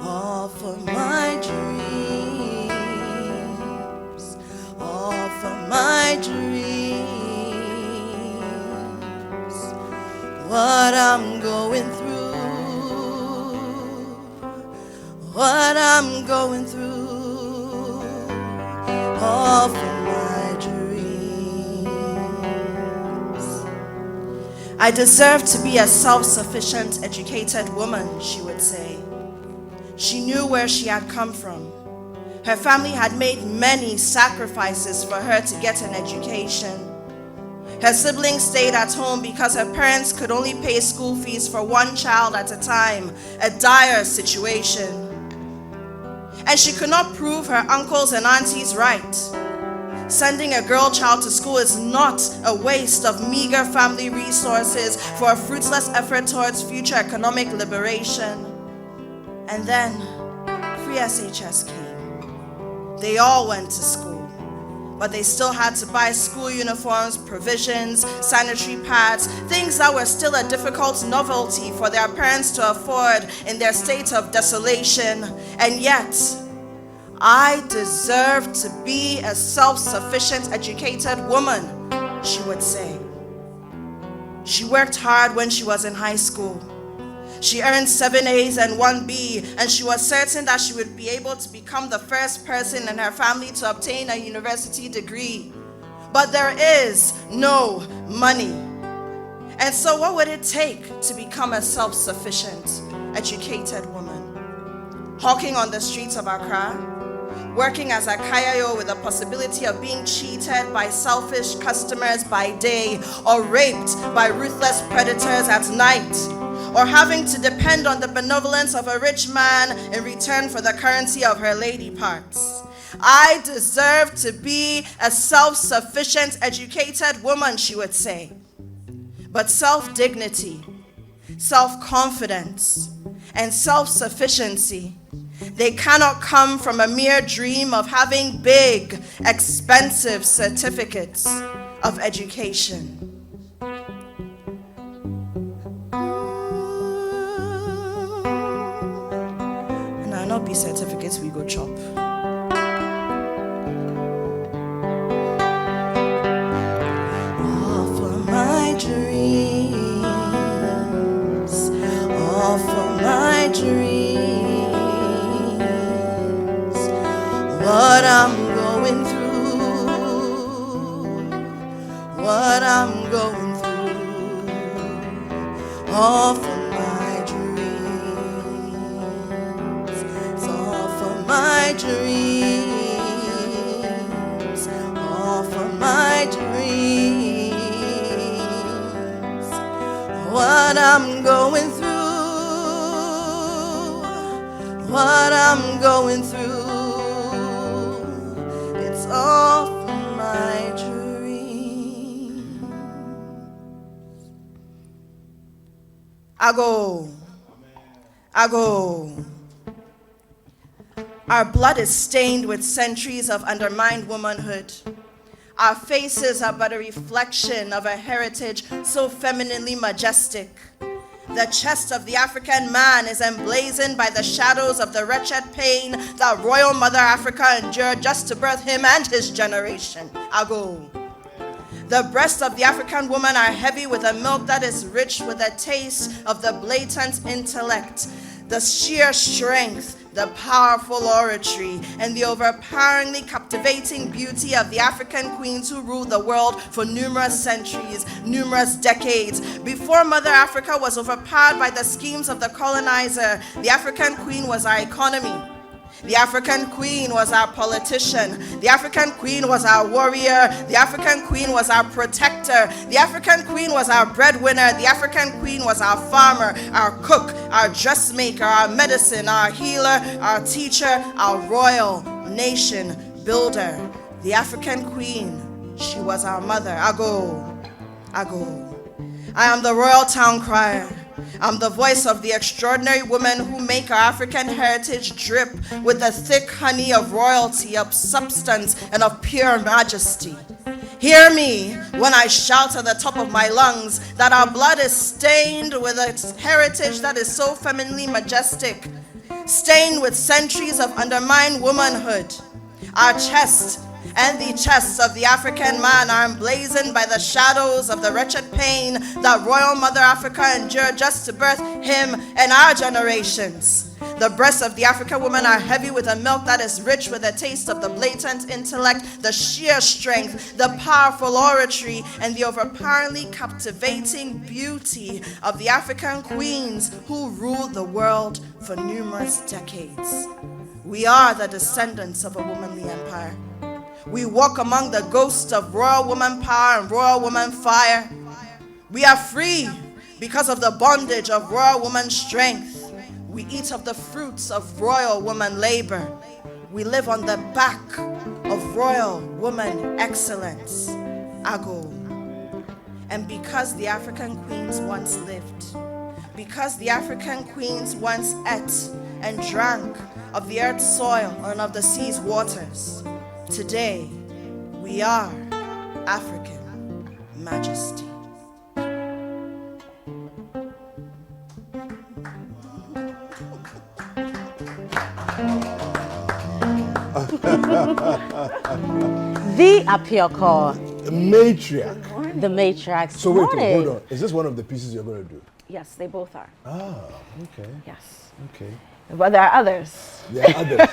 all for my dreams, all for my dreams. What I'm going through, what I'm going through, all for my dreams. I deserve to be a self-sufficient, educated woman, she would say. She knew where she had come from. Her family had made many sacrifices for her to get an education. Her siblings stayed at home because her parents could only pay school fees for one child at a time, a dire situation. And she could not prove her uncles and aunties right. Sending a girl child to school is not a waste of meager family resources for a fruitless effort towards future economic liberation. And then, free SHS came. They all went to school, but they still had to buy school uniforms, provisions, sanitary pads, things that were still a difficult novelty for their parents to afford in their state of desolation. And yet, I deserve to be a self-sufficient, educated woman, she would say. She worked hard when she was in high school. She earned 7 A's and 1 B, and she was certain that she would be able to become the first person in her family to obtain a university degree. But there is no money. And so what would it take to become a self-sufficient, educated woman? Hawking on the streets of Accra, working as a kayayo with the possibility of being cheated by selfish customers by day, or raped by ruthless predators at night, or having to depend on the benevolence of a rich man in return for the currency of her lady parts. I deserve to be a self-sufficient, educated woman, she would say. But self-dignity, self-confidence, and self-sufficiency, they cannot come from a mere dream of having big, expensive certificates of education. And I'll not be certificates we go chop. All for my dreams, all for my dreams. What I'm going through, what I'm going through, all for my dreams, it's all for my dreams, all for my dreams. What I'm going through, what I'm going through, all for my dreams. I go. Our blood is stained with centuries of undermined womanhood. Our faces are but a reflection of a heritage so femininely majestic. The chest of the African man is emblazoned by the shadows of the wretched pain that royal Mother Africa endured just to birth him and his generation. Ago. The breasts of the African woman are heavy with a milk that is rich with a taste of the blatant intellect, the sheer strength, the powerful oratory, and the overpoweringly captivating beauty of the African queens who ruled the world for numerous centuries, numerous decades. Before Mother Africa was overpowered by the schemes of the colonizer, the African queen was our economy. The African queen was our politician. The African queen was our warrior. The African queen was our protector. The African queen was our breadwinner. The African queen was our farmer, our cook, our dressmaker, our medicine, our healer, our teacher, our royal nation builder. The African queen, she was our mother. Ago. I am the royal town crier. I'm the voice of the extraordinary women who make our African heritage drip with the thick honey of royalty, of substance, and of pure majesty. Hear me when I shout at the top of my lungs that our blood is stained with a heritage that is so femininely majestic, stained with centuries of undermined womanhood. Our chest and the chests of the African man are emblazoned by the shadows of the wretched pain that Royal Mother Africa endured just to birth him and our generations. The breasts of the African woman are heavy with a milk that is rich with a taste of the blatant intellect, the sheer strength, the powerful oratory, and the overpoweringly captivating beauty of the African queens who ruled the world for numerous decades. We are the descendants of a womanly empire. We walk among the ghosts of royal woman power and royal woman fire. We are free because of the bondage of royal woman strength. We eat of the fruits of royal woman labor. We live on the back of royal woman excellence. Ago. And because the African queens once lived, because the African queens once ate and drank of the earth's soil and of the sea's waters, today we are African majesty. The Apiorkor. The matriarch. The matriarch. So wait, hold on. Is this one of the pieces you're going to do? Yes, they both are. Ah, okay. Yes. Okay. But there are others. There are others.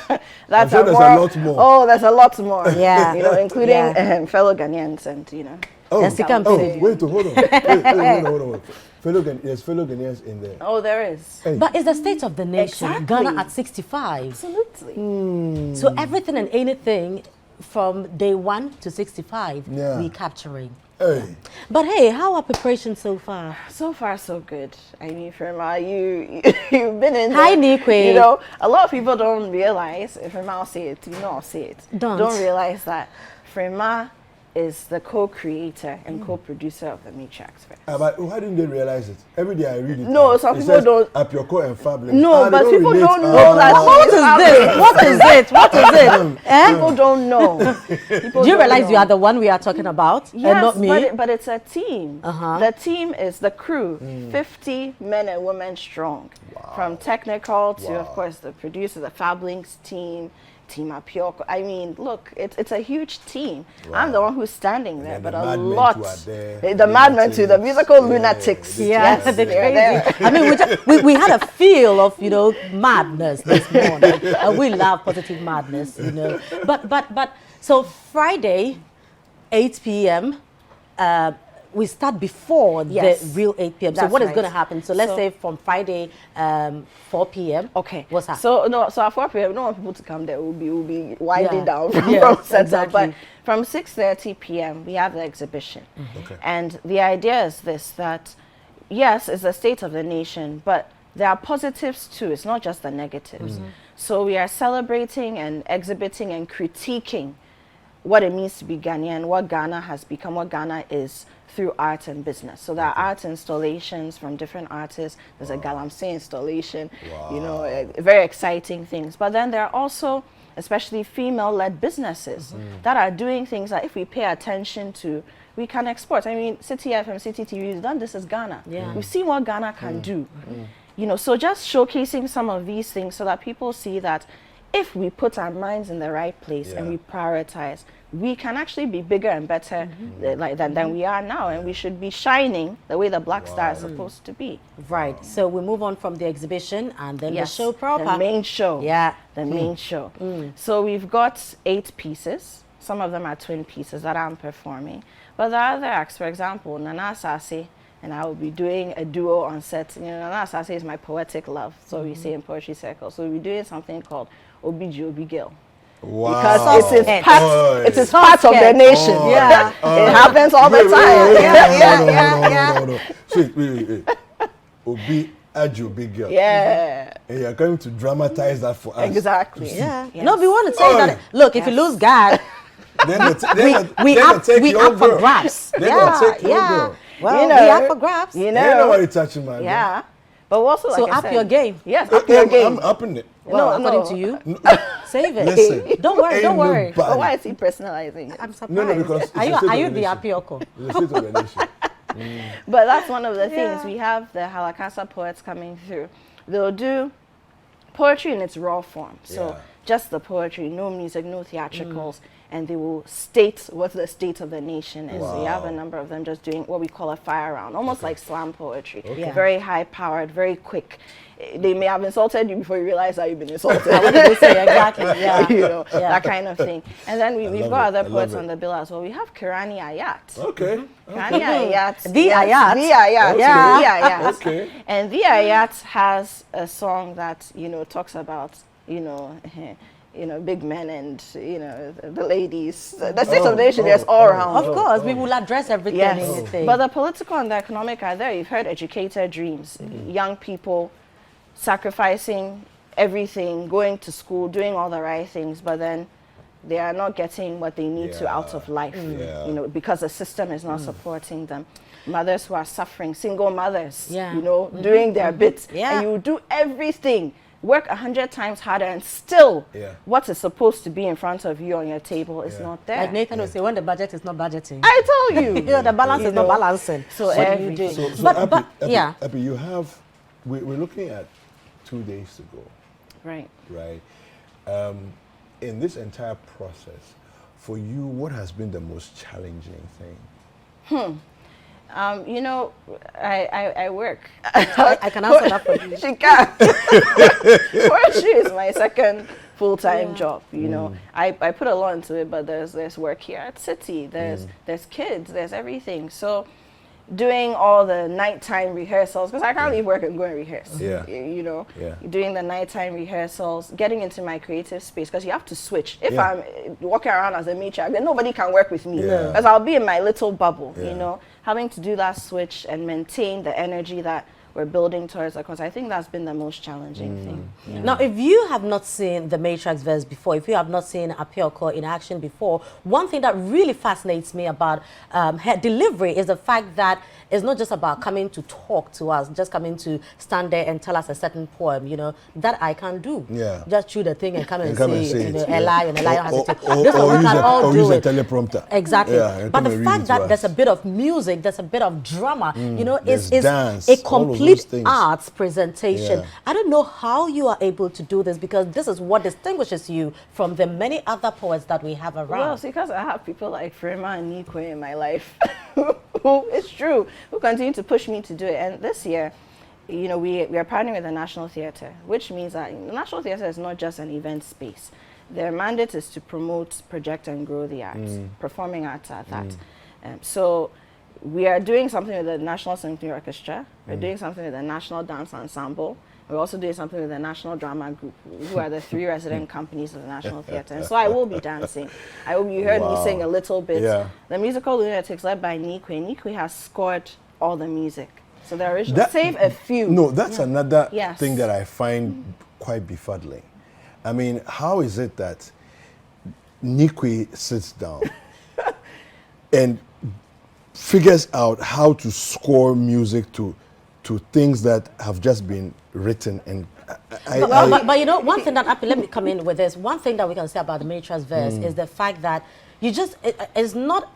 That's I'm sure there's a lot more. Oh, there's a lot more. Yeah. You know, including fellow Ghanaians and, you know. Oh, Yes, you can oh say. wait, hold on. Hold on. There's fellow Ghanaians in there. Oh, there is. Hey. But it's the state of the nation. Exactly. Ghana at 65. Absolutely. So everything and anything from day 1 to 65, Yeah. we capturing. Hey. But hey, how are preparations so far? So far, so good. I mean, Firma, you've been in Hi, there. Nikwe. You know, a lot of people don't realize, Firma, I'll say it, you know I'll say it. Don't realize that Firma is the co-creator and co-producer of the Matriarch. But why didn't they realize it? Every day I read it. No, some people don't. Apiorkor and Fabulous. No, but people don't know that. What is this? What is it? What is it? Eh? People don't know. Do you realize you are the one we are talking about and Yes, not me? but it's a team. Uh-huh. The team is the crew, 50 men and women strong. From technical to, of course, the producer, the Fablinks team, Team Apiorkor. I mean, look, it's a huge team. Wow. I'm the one who's standing there, And but the a madmen lot. too are there, The madmen too, the musical lunatics, lunatics. yeah, Yeah, Yes, they're they're crazy. there. I mean, we had a feel of, you know, madness this morning. We love positive madness, you know. But so Friday, 8 p.m., we start before Yes. the real 8 p.m. So That's what is right. going to happen? So let's So- say from Friday, 4 p.m. Okay. What's happening? So at 4 p.m. we don't want people to come there. We'll be winding Yeah. down from, Yes, setup. exactly. But from 6:30 p.m. we have the exhibition. Okay. And the idea is this, that yes, it's the state of the nation, but there are positives too. It's not just the negatives. So we are celebrating and exhibiting and critiquing what it means to be Ghanaian, what Ghana has become, what Ghana is through art and business. So there are art installations from different artists. There's a Galamsey installation, you know, very exciting things. But then there are also, especially female-led businesses that are doing things that if we pay attention to, we can export. I mean, Citi FM, Citi TV, we've done this as Ghana. Yeah. We've seen what Ghana can do. You know, so just showcasing some of these things so that people see that if we put our minds in the right place and we prioritize, we can actually be bigger and better than we are now, and we should be shining the way the Black Star is supposed to be. Right. So we move on from the exhibition and then Yes, the show proper. the main show. Yeah. The main show. So we've got 8 pieces. Some of them are twin pieces that I'm performing. But the other acts, for example, Nana Asase, and I will be doing a duo on set. You know, Nana Asase is my poetic love, so we say in Poetry Circle. So we'll be doing something called Obi Obi Girl. Wow. Because it is part of the Soft nation. Oh. Yeah. Oh. It happens all the time. Yeah. Wait. Obi Ajo big girl. Yeah. And you're going to dramatize that for us. Exactly. Yeah. Yes. No, we want to say that. Look, if you lose God, we are for grabs. Then they'll take your girl. Well, You know, we are for grabs. You Ain't nobody know. touching my girl. Yeah. But also, like So I up said, your game. Yes, up your game. I'm upping it. Well, No, according no. to you, save it. Listen. Don't worry. Don't Ain't worry. nobody- But why is he personalizing? I'm surprised. No, because it's the state are you of the nation. Apiorkor? It's the state of the nation. But that's one of the Yeah. things. We have the Halakasa poets coming through. They'll do poetry in its raw form. So Yeah. just the poetry, no music, no theatricals, and they will state what the state of the nation is. So you have a Wow. number of them just doing what we call a fire round, almost like slam poetry. Yeah. Very high-powered, very quick. They may have insulted you before you realize that you've been insulted. What did you say? Exactly. Yeah. You know, Yeah. that kind of thing. And then we've love got it. other I poets love on it. the bill as well. We have Kirani Ayat. Okay. Kirani Ayat. The yes, Ayat. The Ayat. Okay. Yeah. The Ayat. Okay. And the Ayat has a song that, you know, talks about, you know, big men and, you know, the ladies. The state of the nation is all around. Of course, we will address everything. Yes, anything. but the political and the economic are there. You've heard educator dreams, young people sacrificing everything, going to school, doing all the right things, but then they are not getting what they need to out of life, Yeah. you know, because the system is not supporting them. Mothers who are suffering, single mothers, Yeah. you know, doing their bit, Yeah. and you do everything, work 100 times harder, and still, Yeah. what is supposed to be in front of you on your table is Yeah. not there. like Nathan will say, when the budget is not budgeting. I tell you, You know, the balance You is not know, balancing. so What do you everything. do? So But yeah. Appy, you have, we're looking at 2 days to go, right. right? In this entire process, for you, what has been the most challenging thing? You know, I work. I can answer that for you. She can. Poetry is my second full-time job. You know, I put a lot into it, but there's work here at Citi. There's kids. There's everything. So, doing all the nighttime rehearsals, because I can't leave work and go and rehearse. Yeah. You know, Yeah. doing the nighttime rehearsals, getting into my creative space, because you have to switch. If Yeah. I'm walking around as a matriarch, then nobody can work with me, Yeah. because I'll be in my little bubble. Yeah. You know, having to do that switch and maintain the energy that we're building towards, because I think that's been the most challenging thing. Yeah. Now, if you have not seen the Matriarch verse before, if you have not seen Apiorkor in action before, one thing that really fascinates me about her delivery is the fact that it's not just about coming to talk to us, just coming to stand there and tell us a certain poem, you know, that I can do. Yeah. Just chew the thing and come and, come say, and say it, you know, it, a yeah. lion, a lion has Or- a tail. or- This one or we use can a- all or do use a it. teleprompter. Exactly. Yeah, and But come the and read fact it that to there's a us. bit of music, there's a bit of drama, you know, there's it's dance, a all of those complete things. arts presentation. Yeah. I don't know how you are able to do this, because this is what distinguishes you from the many other poets that we have around. Well, it's because I have people like Frema and Nikwe in my life who, it's true, who continue to push me to do it. And this year, you know, we are partnering with the National Theatre, which means that the National Theatre is not just an event space. Their mandate is to promote, project, and grow the arts, performing arts at that. So we are doing something with the National Symphony Orchestra. We're doing something with the National Dance Ensemble. We're also doing something with the National Drama Group, who are the 3 resident companies of the National Theatre. And so I will be dancing. You heard me Wow. sing a little bit. Yeah. The musical Lunatics, led by Nikwe. Nikwe has scored all the music. So the original, save a few. No, that's another Yes. thing that I find quite befuddling. I mean, how is it that Nikwe sits down and figures out how to score music to things that have just been written? And But you know, one thing that, let me come in with this. One thing that we can say about the Matriarch's verse is the fact that it's not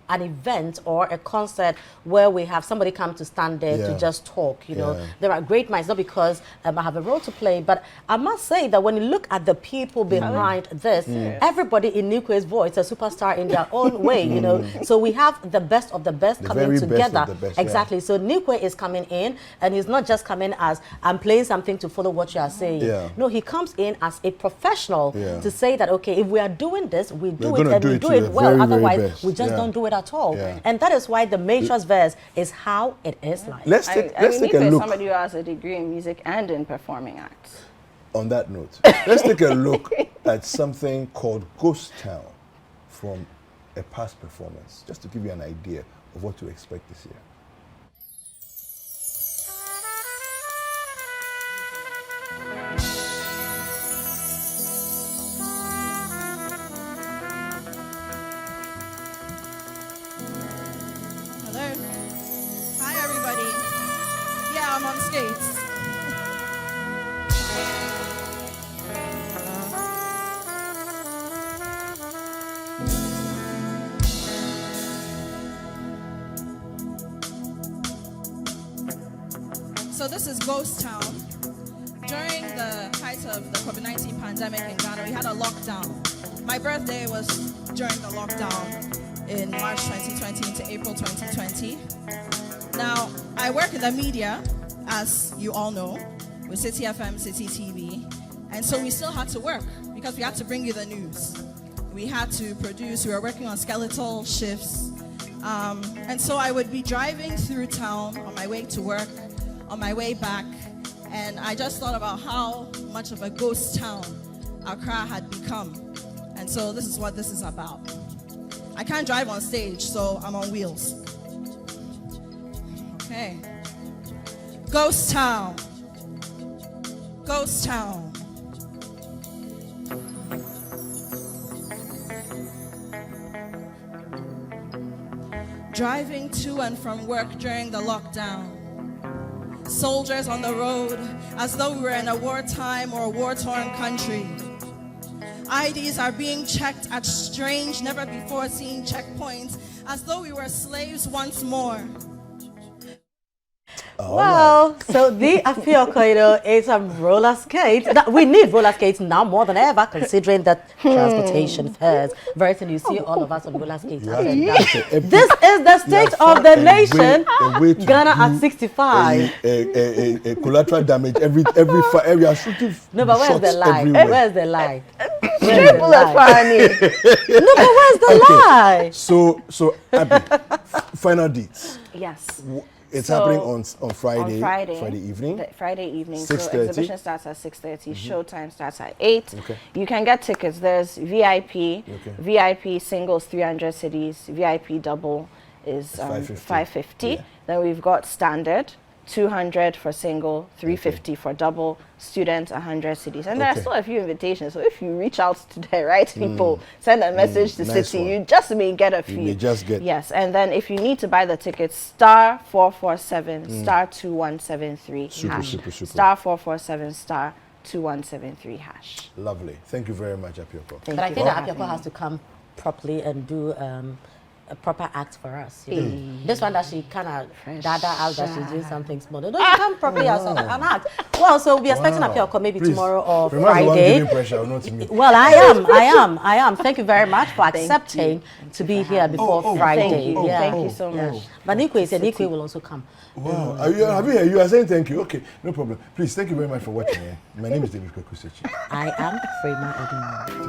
an event or a concert where we have somebody come to stand there to just talk. You know, there are great minds, not because I have a role to play, but I must say that when you look at the people behind this, everybody in Nikwe's voice is a superstar in their own way. You know, so we have the best of the best The coming very best of together. the best, Exactly. So Nikwe is coming in, and he's not just coming as I'm playing something to follow what you are saying. Yeah. No, he comes in as a professional to say that, okay, if we are doing this, we do We're it gonna and do we it do to it the well. very, very Otherwise, best. we just Yeah. don't do it at all. Yeah. And that is why the Matriarch's verse is how it is like. let's I take mean, a Nikwe is look. somebody who has a degree in music and in performing arts. On that note, let's take a look at something called Ghost Town from a past performance, just to give you an idea of what to expect this year. Hello. Hi, everybody. Yeah, I'm on skates. So this is Ghost Town. During the of the COVID-19 pandemic in Ghana, we had a lockdown. My birthday was during the lockdown in March 2020 into April 2020. Now, I work in the media, as you all know, with Citi FM, Citi TV, and so we still had to work because we had to bring you the news. We had to produce, we were working on skeletal shifts, and so I would be driving through town on my way to work, on my way back, and I just thought about how much of a ghost town Accra had become. And so this is what this is about. I can't drive on stage, so I'm on wheels. Okay. Ghost town. Ghost town. Driving to and from work during the lockdown. Soldiers on the road, as though we were in a wartime or a war-torn country. IDs are being checked at strange, never-before-seen checkpoints, as though we were slaves once more. Well, so the Apiorkor is a roller skate. We need roller skates now more than ever, considering that transportation fares. Very soon you see all of us on roller skates. This is the state of the nation. Ghana at 65. Collateral damage every are shooting. No, but where's the lie? Everywhere. Where's the lie? Straight bullet funny. No, but where's the lie? So Abby, final dates. Yes. It's So, happening on Friday. On Friday. Friday evening. Friday evening. 6:30. So exhibition starts at 6:30. Showtime starts at 8. Okay. You can get tickets. There's VIP. Okay. VIP singles 300 cedis. VIP double is 550. Yeah. Then we've got standard 200 for single, 350 for double. Student 100 cedis. And there are Okay. still a few invitations. So if you reach out to the right people, send a message to nice Citi, one. you just may get a few. may just get- Yes, and then if you need to buy the tickets, star 447 star 2173 Super, hash. super, super. Star 447 star 2173 hash. Lovely. Thank you very much, Apiorkor. But I think that Apiorkor has to come properly and do a proper act for us. You know? This one that she kind of dada out that she's doing something small. No, she come properly as an act. Well, so we're expecting Apiorkor maybe Please, tomorrow or remember the one Friday. giving pressure, not me. Well, I am. Thank you very much for accepting to be here before Friday. Thank you. Yeah. Thank you so much. But Nikwe will also come. Wow. You are saying thank you. Okay, no problem. Please, thank you very much for watching. My name is David Kwekusechi. I am Frema Odinwo.